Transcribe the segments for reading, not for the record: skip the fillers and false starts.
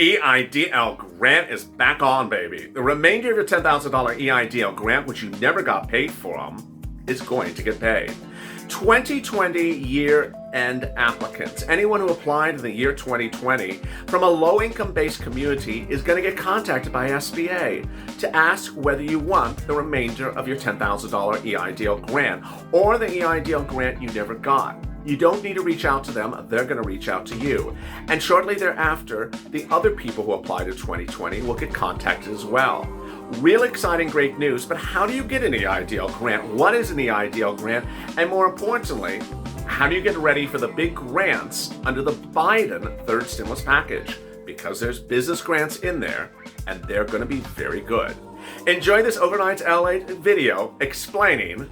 Eidl grant is back on, baby. The remainder of your $10,000 Eidl grant, which you never got paid from, is going to get paid. 2020 year-end applicants, anyone who applied in the year 2020 from a low-income-based community is going to get contacted by SBA to ask whether you want the remainder of your $10,000 Eidl grant or the Eidl grant you never got. You don't need to reach out to them, they're going to reach out to you. And shortly thereafter, the other people who applied in 2020 will get contacted as well. Real exciting, great news, but how do you get an Eidl grant? What is an Eidl grant? And more importantly, how do you get ready for the big grants under the Biden third stimulus package? Because there's business grants in there, and they're going to be very good. Enjoy this Overnight LA video explaining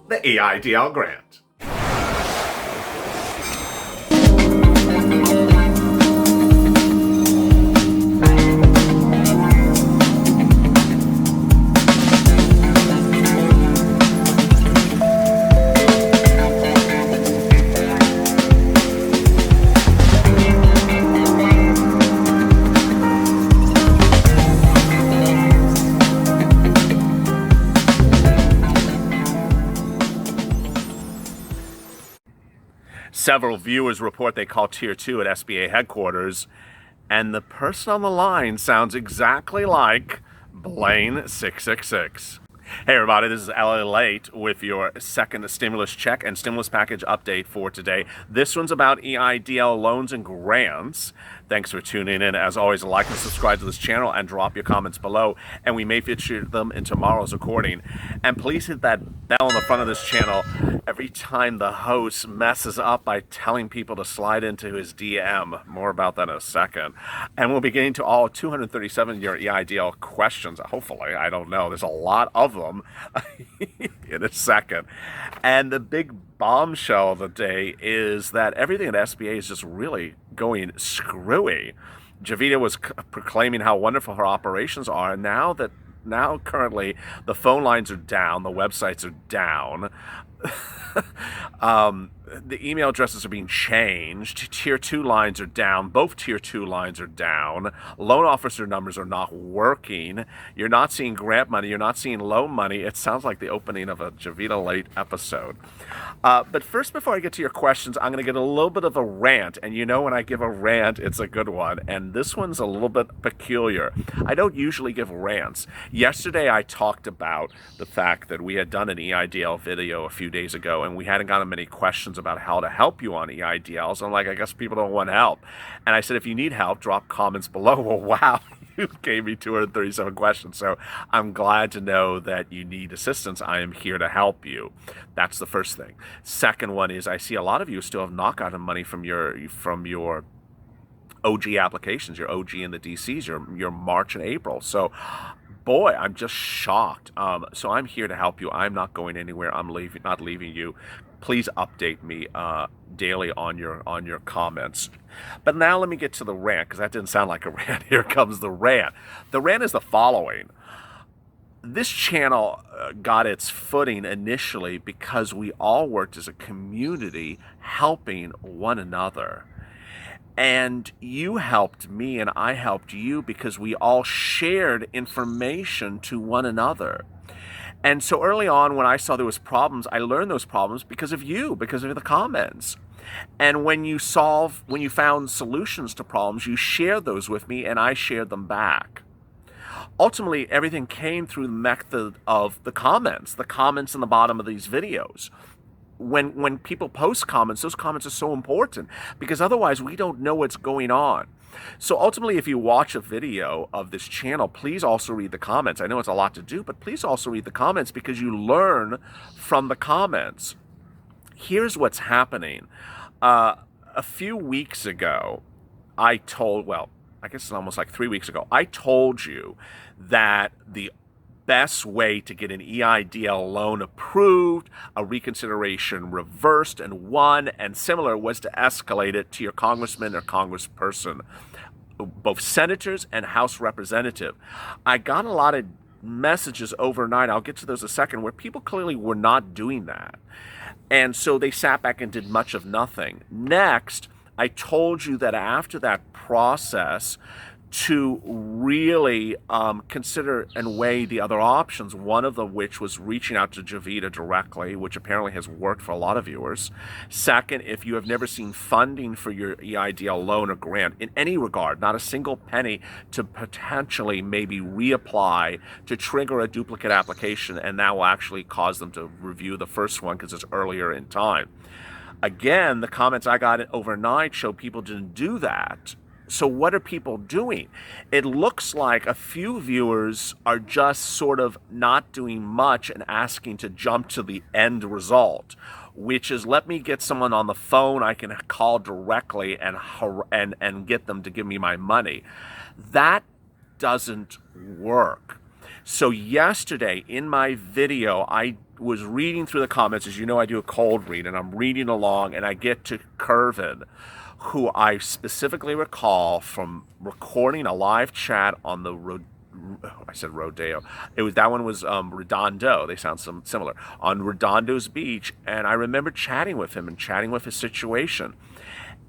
the Eidl grant. Several viewers report they call Tier 2 at SBA headquarters, and the person on the line sounds exactly like Blaine 666. Hey everybody, this is LA Late with your second stimulus check and stimulus package update for today. This one's about Eidl loans and grants. Thanks for tuning in. As always, like and subscribe to this channel and drop your comments below, and we may feature them in tomorrow's recording. And please hit that bell on the front of this channel every time the host messes up by telling people to slide into his DM. More about that in a second. And we'll be getting to all 237 of your Eidl questions, hopefully. I don't know. There's a lot of them in a second. And the big bombshell of the day is that everything at SBA is just really going screwy. Javita was proclaiming how wonderful her operations are, and now currently the phone lines are down, the websites are down. The email addresses are being changed. Tier 2 lines are down. Both Tier 2 lines are down. Loan officer numbers are not working. You're not seeing grant money. You're not seeing loan money. It sounds like the opening of a Javita Late episode. But first, before I get to your questions, I'm going to get a little bit of a rant. And you know when I give a rant, it's a good one. And this one's a little bit peculiar. I don't usually give rants. Yesterday, I talked about the fact that we had done an Eidl video a few days ago, and we hadn't gotten many questions about how to help you on Eidls. I'm like, I guess people don't want help. And I said, if you need help, drop comments below. Well, wow, you gave me 237 questions. So I'm glad to know that you need assistance. I am here to help you. That's the first thing. Second one is I see a lot of you still have not gotten money from your OG applications, your OG and the DCs, your March and April. So boy, I'm just shocked. So I'm here to help you. I'm not going anywhere. I'm not leaving you. Please update me daily on your comments. But now let me get to the rant, because that didn't sound like a rant. Here comes the rant. The rant is the following. This channel got its footing initially because we all worked as a community helping one another. And you helped me and I helped you because we all shared information to one another. And so early on when I saw there was problems, I learned those problems because of you, because of the comments. And when you found solutions to problems, you shared those with me and I shared them back. Ultimately, everything came through the method of the comments in the bottom of these videos. When people post comments, those comments are so important because otherwise we don't know what's going on. So ultimately, if you watch a video of this channel, please also read the comments. I know it's a lot to do, but please also read the comments because you learn from the comments. Here's what's happening. A few weeks ago, I guess it's almost like 3 weeks ago, I told you that the best way to get an Eidl loan approved, a reconsideration reversed and won, and similar was to escalate it to your congressman or congressperson, both senators and House representative. I got a lot of messages overnight, I'll get to those in a second, where people clearly were not doing that. And so they sat back and did much of nothing. Next, I told you that after that process, to really consider and weigh the other options, one of which was reaching out to Javita directly, which apparently has worked for a lot of viewers. Second, if you have never seen funding for your EIDL loan or grant in any regard, not a single penny, to potentially maybe reapply to trigger a duplicate application, and that will actually cause them to review the first one because it's earlier in time. Again, the comments I got overnight show people didn't do that. So what are people doing? It looks like a few viewers are just sort of not doing much and asking to jump to the end result, which is, let me get someone on the phone I can call directly and get them to give me my money. That doesn't work. So yesterday in my video, I was reading through the comments. As you know, I do a cold read, and I'm reading along, and I get to Curvin, who I specifically recall from recording a live chat on the Rodeo. That one was Redondo. They sound similar. On Redondo's beach, and I remember chatting with him and chatting with his situation.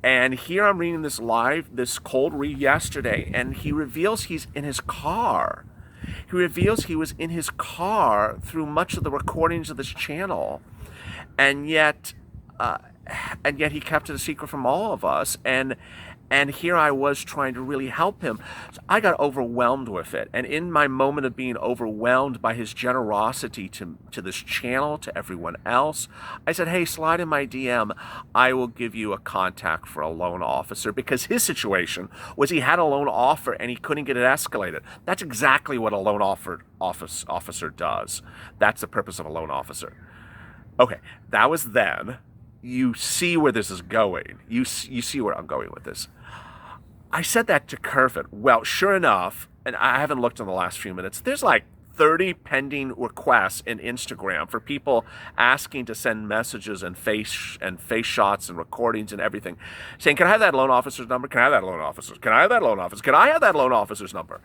And here I'm reading this cold read yesterday, and he reveals he's in his car. He reveals he was in his car through much of the recordings of this channel, and yet he kept it a secret from all of us. And here I was trying to really help him. So I got overwhelmed with it. And in my moment of being overwhelmed by his generosity to this channel, to everyone else, I said, hey, slide in my DM. I will give you a contact for a loan officer, because his situation was he had a loan offer and he couldn't get it escalated. That's exactly what a loan officer does. That's the purpose of a loan officer. Okay, that was then. You see where this is going. You see where I'm going with this. I said that to Curvin. Well, sure enough, and I haven't looked in the last few minutes, there's like 30 pending requests in Instagram for people asking to send messages and face shots and recordings and everything, saying, can I have that loan officer's number? Can I have that loan officer's? Can I have that loan officer? Can I have that loan officer's number?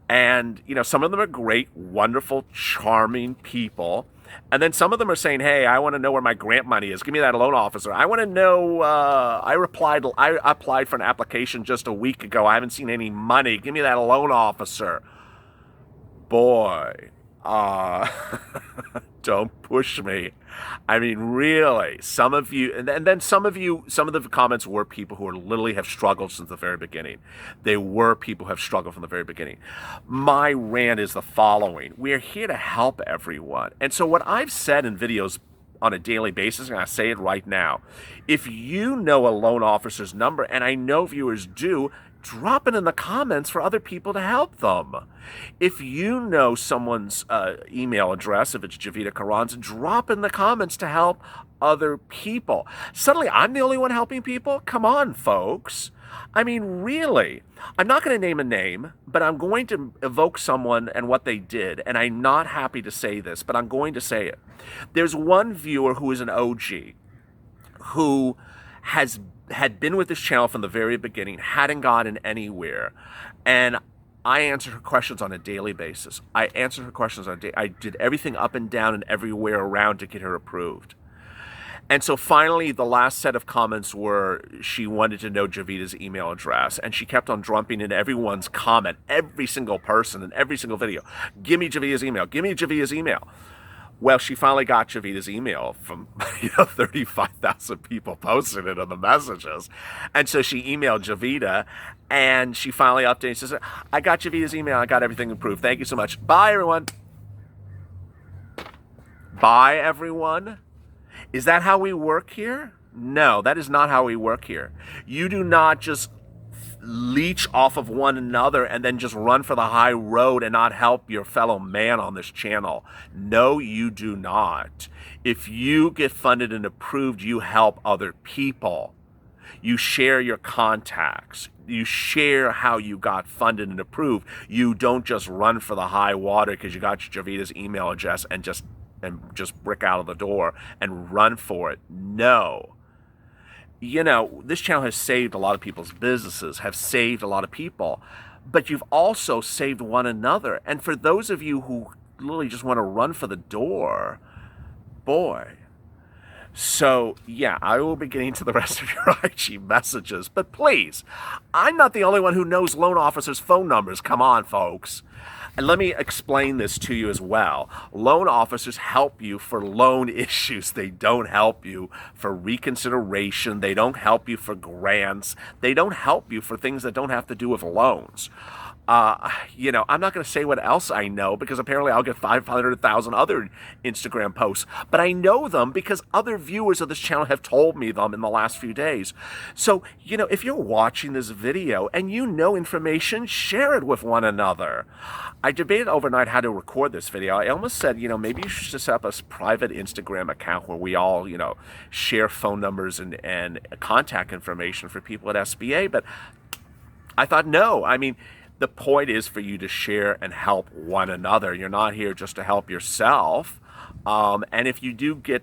And, you know, some of them are great, wonderful, charming people. And then some of them are saying, hey, I want to know where my grant money is. Give me that loan officer. I want to know, I applied for an application just a week ago. I haven't seen any money. Give me that loan officer. Boy, don't push me. I mean, really, some of you, and then some of the comments were people who literally have struggled since the very beginning. They were people who have struggled from the very beginning. My rant is the following. We are here to help everyone. And so what I've said in videos on a daily basis, and I say it right now, if you know a loan officer's number, and I know viewers do, drop it in the comments for other people to help them. If you know someone's email address, if it's Javita Carranza, drop in the comments to help other people. Suddenly, I'm the only one helping people? Come on, folks. I mean, really. I'm not going to name a name, but I'm going to evoke someone and what they did. And I'm not happy to say this, but I'm going to say it. There's one viewer who is an OG who had been with this channel from the very beginning, hadn't gotten anywhere, and I answered her questions on a daily basis. I did everything up and down and everywhere around to get her approved. And so finally, the last set of comments were she wanted to know Javita's email address, and she kept on dumping in everyone's comment, every single person in every single video. Give me Javita's email. Give me Javita's email. Well, she finally got Javita's email from 35,000 people posting it in the messages. And so she emailed Javita, and she finally updated. She said, I got Javita's email. I got everything approved. Thank you so much. Bye, everyone. Bye, everyone. Is that how we work here? No, that is not how we work here. You do not just leech off of one another and then just run for the high road and not help your fellow man on this channel. No, you do not. If you get funded and approved, you help other people. You share your contacts. You share how you got funded and approved. You don't just run for the high water because you got Javita's email address and just brick out of the door and run for it. No. You know, this channel has saved a lot of people's businesses, have saved a lot of people, but you've also saved one another. And for those of you who literally just want to run for the door, boy, So, yeah, I will be getting to the rest of your IG messages, but please, I'm not the only one who knows loan officers' phone numbers. Come on, folks. And let me explain this to you as well. Loan officers help you for loan issues. They don't help you for reconsideration. They don't help you for grants. They don't help you for things that don't have to do with loans. I'm not going to say what else I know because apparently I'll get 500,000 other Instagram posts, but I know them because other viewers of this channel have told me them in the last few days. So, if you're watching this video and you know information, share it with one another. I debated overnight how to record this video. I almost said, maybe you should set up a private Instagram account where we all, share phone numbers and contact information for people at SBA, but I thought, no. I mean, the point is for you to share and help one another. You're not here just to help yourself. And if you do get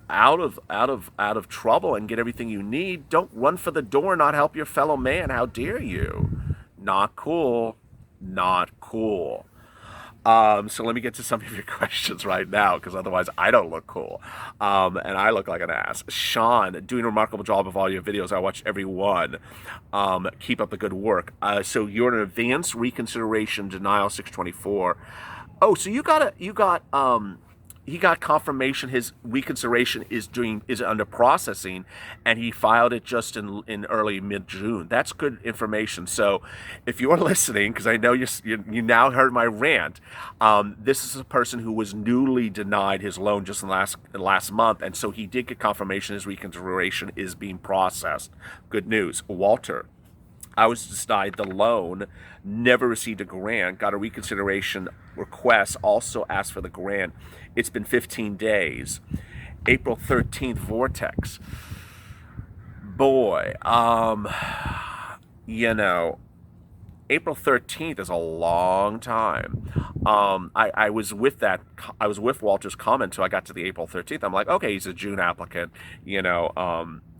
out of trouble and get everything you need, don't run for the door and not help your fellow man. How dare you? Not cool. Not cool. So let me get to some of your questions right now, because otherwise I don't look cool. And I look like an ass. Sean, doing a remarkable job of all your videos. I watch every one. Keep up the good work. So you're an advanced reconsideration denial 624. Oh, so he got confirmation his reconsideration is under processing, and he filed it just in early mid-June. That's good information. So if you're listening, because I know you now heard my rant, this is a person who was newly denied his loan just in last month, and so he did get confirmation his reconsideration is being processed. Good news. Walter, I was denied the loan, never received a grant, got a reconsideration request, also asked for the grant. It's been 15 days. April 13th, Vortex. Boy, April 13th is a long time. I was with Walter's comment until I got to the April 13th. I'm like, okay, he's a June applicant,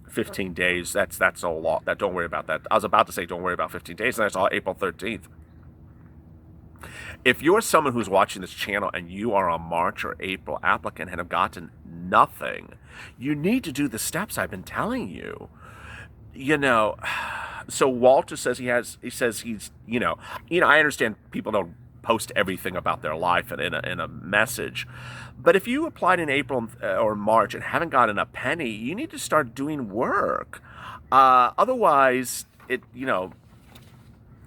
15 days, that's a lot. Don't worry about that. I was about to say don't worry about 15 days, and I saw April 13th. If you're someone who's watching this channel and you are a March or April applicant and have gotten nothing, you need to do the steps I've been telling you. So Walter says he's I understand people don't post everything about their life in a message, but if you applied in April or March and haven't gotten a penny, you need to start doing work. Otherwise,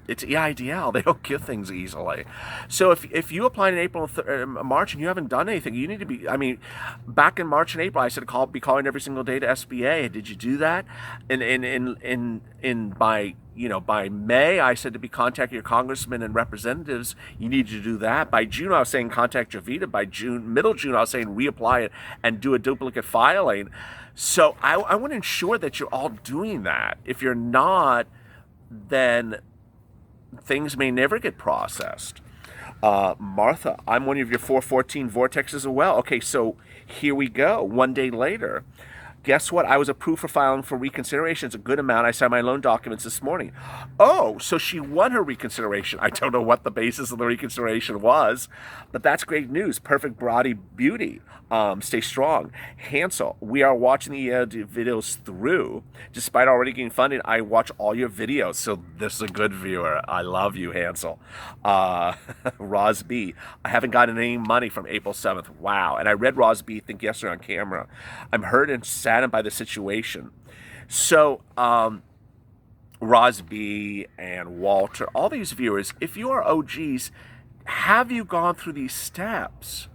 it's Eidl. They don't give things easily. So if you applied in April and March and you haven't done anything, you need to be. I mean, back in March and April, I said be calling every single day to SBA. Did you do that? By May, I said to be contacting your congressmen and representatives. You need to do that. By June, I was saying contact Jovita. By middle June, I was saying reapply it and do a duplicate filing. So I want to ensure that you're all doing that. If you're not, then things may never get processed. Martha, I'm one of your 414 vortexes as well. Okay, so here we go. One day later. Guess what? I was approved for filing for reconsideration. It's a good amount. I signed my loan documents this morning. Oh, so she won her reconsideration. I don't know what the basis of the reconsideration was, but that's great news. Perfect body beauty. Stay strong. Hansel, we are watching the videos through. Despite already getting funded, I watch all your videos. So this is a good viewer. I love you, Hansel. Roz B, I haven't gotten any money from April 7th. Wow. And I read Roz B, I think yesterday on camera. I'm hurt and saddened by the situation. So, Roz B and Walter, all these viewers, if you are OGs, have you gone through these steps?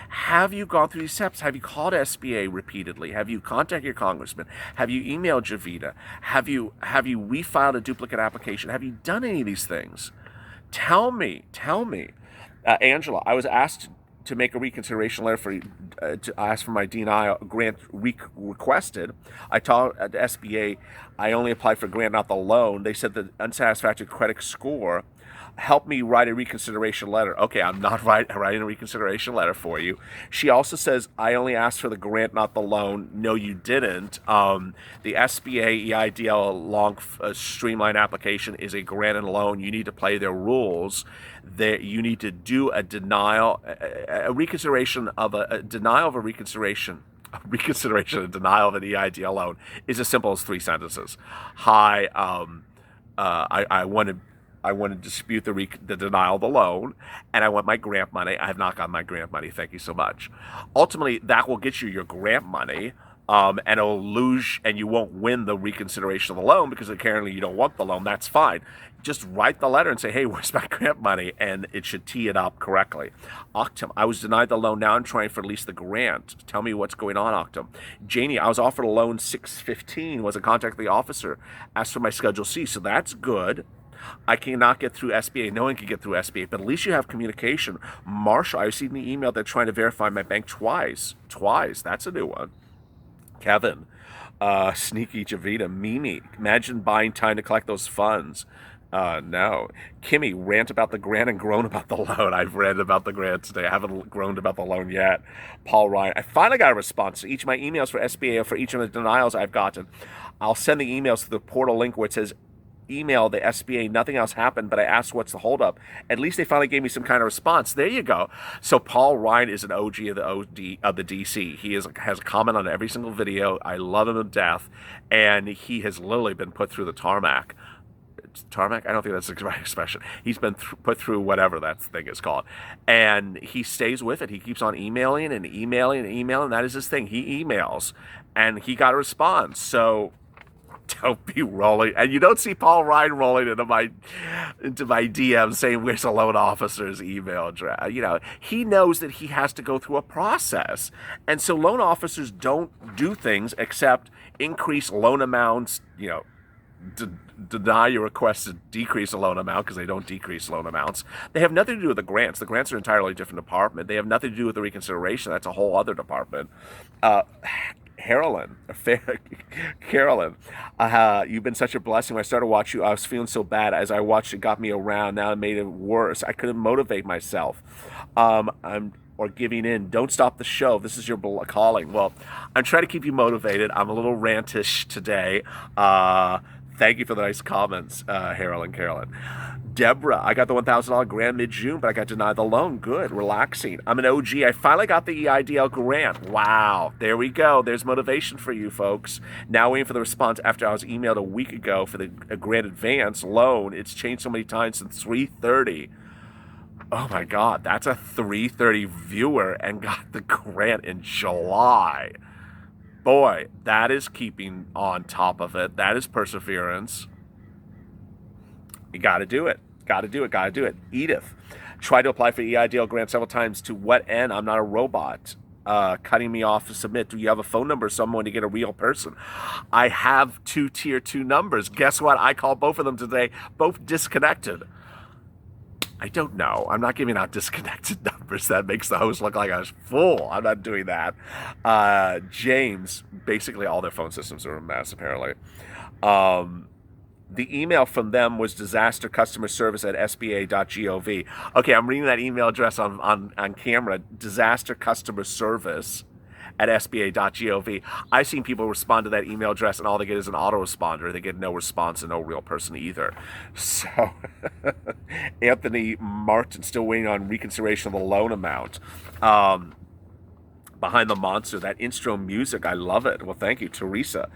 Have you gone through these steps? Have you called SBA repeatedly? Have you contacted your congressman? Have you emailed Jovita? Have you refiled a duplicate application? Have you done any of these things? Tell me. Angela, I was asked to make a reconsideration letter to ask for my denial grant requested. I told the SBA I only applied for grant, not the loan. They said the unsatisfactory credit score. Help me write a reconsideration letter. Okay, I'm not writing a reconsideration letter for you. She also says, I only asked for the grant, not the loan. No, you didn't. The SBA EIDL long streamlined application is a grant and loan. You need to play their rules. You need to do a denial, a reconsideration of a denial of a reconsideration. reconsideration and denial of an EIDL loan is as simple as 3 sentences. Hi, I want to dispute the denial of the loan, and I want my grant money. I have not gotten my grant money. Thank you so much. Ultimately, that will get you your grant money, and it'll lose, and you won't win the reconsideration of the loan because apparently you don't want the loan. That's fine. Just write the letter and say, hey, where's my grant money? And it should tee it up correctly. Octum, I was denied the loan. Now I'm trying for at least the grant. Tell me what's going on, Octum. Janie, I was offered a loan 6/15, was in contact with the officer, asked for my Schedule C. So that's good. I cannot get through SBA. No one can get through SBA, but at least you have communication. Marshall, I received an email that trying to verify my bank twice. Twice. That's a new one. Kevin, Sneaky Javita, Mimi, imagine buying time to collect those funds. No. Kimmy, rant about the grant and groan about the loan. I've read about the grant today. I haven't groaned about the loan yet. Paul Ryan, I finally got a response to each of my emails for SBA or for each of the denials I've gotten. I'll send the emails to the portal link where it says email the SBA, nothing else happened, but I asked what's the holdup. At least they finally gave me some kind of response. There you go. So Paul Ryan is an OG of the DC. He has a comment on every single video. I love him to death, and he has literally been put through the tarmac. Tarmac? I don't think that's the right expression. He's been put through whatever that thing is called, and he stays with it. He keeps on emailing and emailing and emailing. That is his thing. He emails, and he got a response. So don't be rolling, and you don't see Paul Ryan rolling into my DM saying where's a loan officer's email address. You know, he knows that he has to go through a process, and so loan officers don't do things except increase loan amounts. You know, deny your request to decrease a loan amount because they don't decrease loan amounts. They have nothing to do with the grants. The grants are an entirely different department. They have nothing to do with the reconsideration. That's a whole other department. Carolyn, you've been such a blessing. When I started watching you, I was feeling so bad. As I watched, it got me around. Now it made it worse. I couldn't motivate myself. Or giving in. Don't stop the show. This is your calling. Well, I'm trying to keep you motivated. I'm a little rantish today. Thank you for the nice comments, Harold and Carolyn. Deborah, I got the $1,000 grant mid-June, but I got denied the loan. Good, relaxing. I'm an OG. I finally got the EIDL grant. Wow, there we go. There's motivation for you folks. Now waiting for the response after I was emailed a week ago for the grant advance loan. It's changed so many times since 3:30. Oh my God, that's a 3:30 viewer and got the grant in July. Boy, that is keeping on top of it. That is perseverance. You got to do it. Got to do it. Got to do it. Edith, tried to apply for EIDL grant several times. To what end? I'm not a robot. Cutting me off to submit. Do you have a phone number of someone to get a real person? I have 2 tier 2 numbers. Guess what? I called both of them today. Both disconnected. I don't know. I'm not giving out disconnected numbers. That makes the host look like I was full. I'm not doing that. James, basically all their phone systems are a mess, apparently. The email from them was disastercustomerservice@sba.gov. Okay, I'm reading that email address on camera. disastercustomerservice@sba.gov. I've seen people respond to that email address and all they get is an autoresponder. They get no response and no real person either. So, Anthony Martin still waiting on reconsideration of the loan amount. Behind the Monster, that intro music, I love it. Well, thank you, Teresa.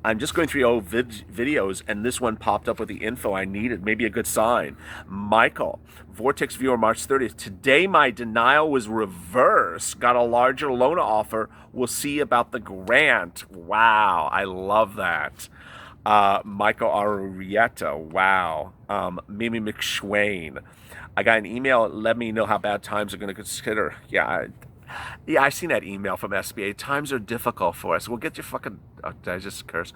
I'm just going through old videos, and this one popped up with the info I needed. Maybe a good sign. Michael, Vortex viewer, March 30th. Today, my denial was reversed. Got a larger loan offer. We'll see about the grant. Wow, I love that. Michael Arrieta, wow. Mimi McSwain. I got an email. Let me know how bad times are going to consider. Yeah, I seen that email from SBA. Times are difficult for us. Well, get your fucking, did I just curse?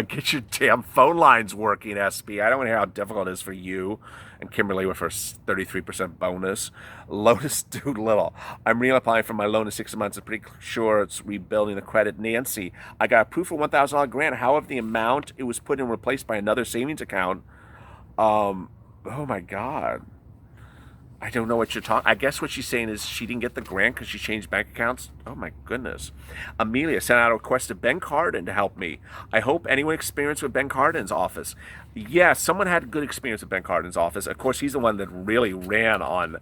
Get your damn phone lines working, SBA. I don't want to hear how difficult it is for you and Kimberly with her 33% bonus. Lotus Doolittle. I'm reapplying for my loan in 6 months. I'm pretty sure it's rebuilding the credit. Nancy, I got approved for $1,000 grant. However, the amount it was put in replaced by another savings account. Oh my God. I don't know what you're talking. I guess what she's saying is she didn't get the grant because she changed bank accounts. Oh my goodness. Amelia sent out a request to Ben Cardin to help me. I hope anyone experienced with Ben Cardin's office. Yeah, someone had a good experience with Ben Cardin's office. Of course, he's the one that really ranted on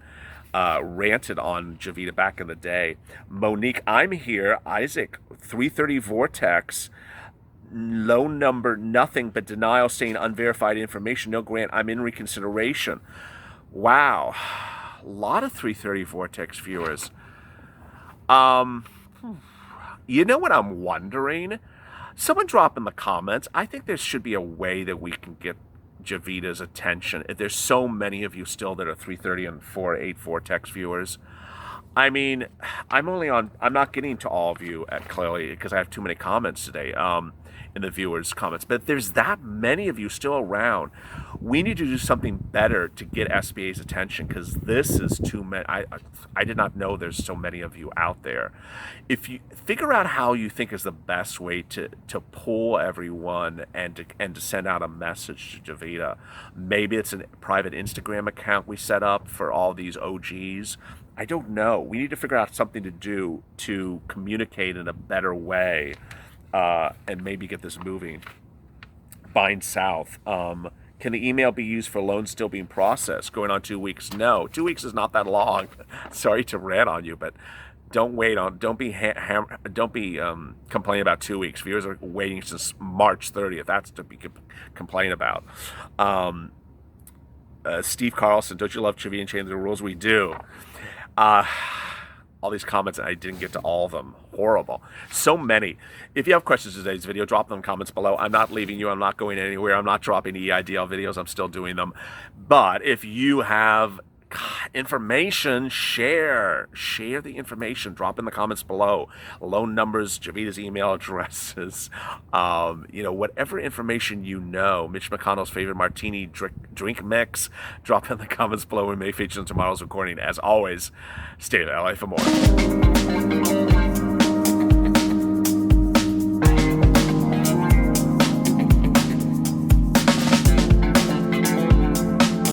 Javita back in the day. Monique, I'm here. Isaac, 330 Vortex. Low number, nothing but denial, saying unverified information. No grant. I'm in reconsideration. Wow, a lot of 330 Vortex viewers. You know what I'm wondering? Someone drop in the comments. I think there should be a way that we can get Javita's attention. If there's so many of you still that are 330 and 48 Vortex viewers. I mean, I'm not getting to all of you clearly because I have too many comments today. In the viewers' comments, but there's that many of you still around. We need to do something better to get SBA's attention because this is too many. I did not know there's so many of you out there. If you figure out how you think is the best way to pull everyone and to send out a message to Javita, maybe it's a private Instagram account we set up for all these OGs. I don't know. We need to figure out something to do to communicate in a better way. And maybe get this moving. Bind South. Can the email be used for loans still being processed? Going on 2 weeks? No, 2 weeks is not that long. Sorry to rant on you, but don't wait on. Don't be complaining about 2 weeks. Viewers are waiting since March 30th. That's to be complaining about. Steve Carlson, don't you love trivia and changing the rules? We do. All these comments, and I didn't get to all of them. Horrible. So many. If you have questions in today's video, drop them in the comments below. I'm not leaving you. I'm not going anywhere. I'm not dropping EIDL videos. I'm still doing them. But if you have information, share the information. Drop in the comments below. Loan numbers, Javita's email addresses, whatever information you know. Mitch McConnell's favorite martini drink mix. Drop in the comments below. We may feature in tomorrow's recording. As always, stay in LA for more.